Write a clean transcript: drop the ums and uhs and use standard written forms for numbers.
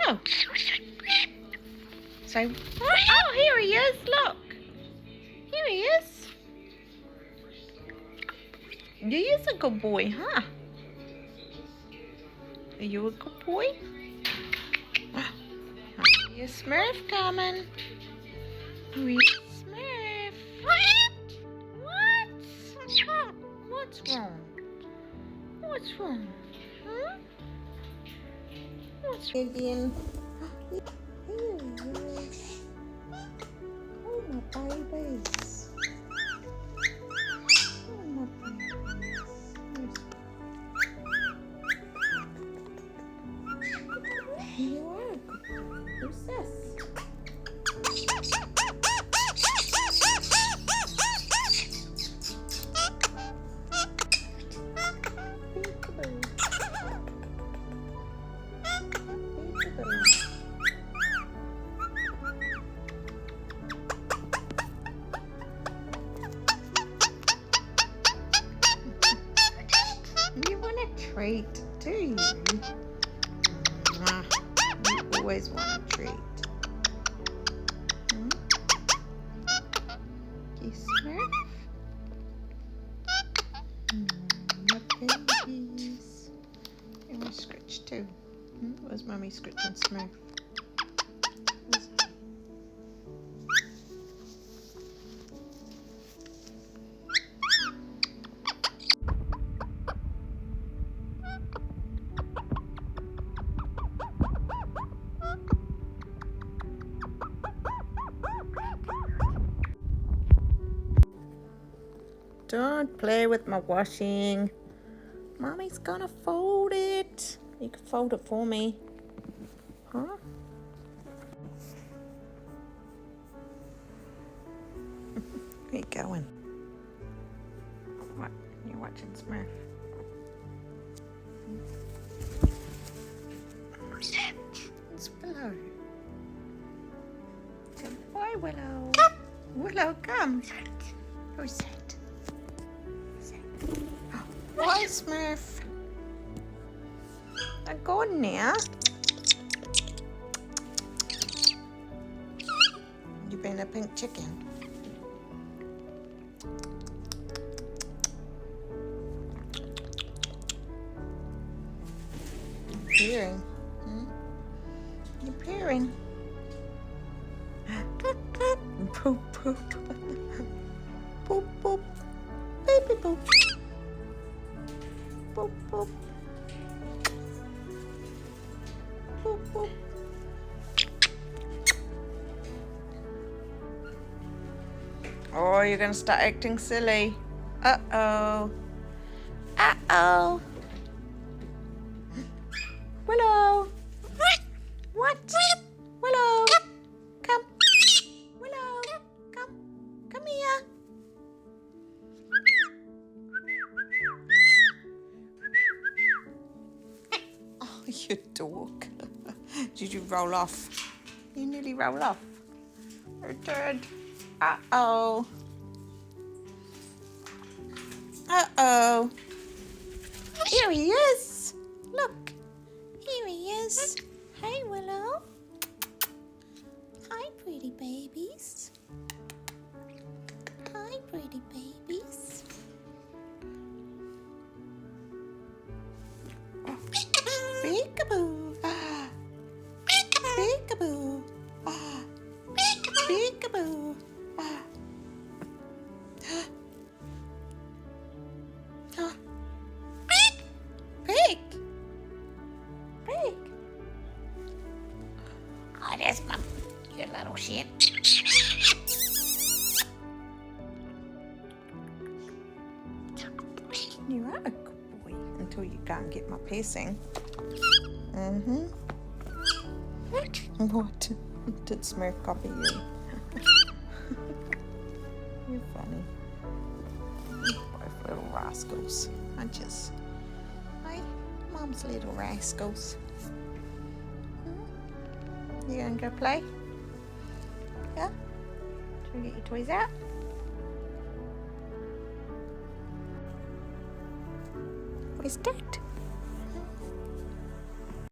Oh. So, oh, here he is, look. Here he is. He is a good boy, huh? Are you a good boy? Your Smurf coming. Where's Smurf? What? What's wrong? What's wrong? Huh? What's wrong again? Oh, my babies. Oh, my babies. You are a good boy. Who's this? You want a treat, do you? You always want a treat. Yes, Smurf? My babies. You want to scratch too? Where's Mummy scratching Smurf? Don't play with my washing. Mommy's gonna fold it. You can fold it for me. Huh? Where you going? What? You're watching Smurf. It's Willow. Good boy, Willow. Willow, come. Who's that? Why, Smurf? I'm going now. You been a pink chicken. Peering. You're peering. Poop, poop. Poop, poop. Baby poop. Boop, boop. Boop, boop. Oh, you're going to start acting silly. Uh-oh. Uh-oh. Willow. What? Willow. Come. Willow. Come. Come here. You dog. Did you roll off? You nearly rolled off. Return. Uh-oh. Uh-oh. Here he is. Look. Here he is. Hey, Willow. Hi, pretty babies. Hi, pretty babies. Peekaboo. Peekaboo. Peekaboo. Pig. Pig. Oh, there's Mum. You little shit. You are a good boy until you go and get my piercing. What? Did Smurf copy you? You're funny. You're both little rascals, aren't you? Hey, Mum's little rascals. You gonna go play? Yeah? Should we get your toys out? Where's Dad?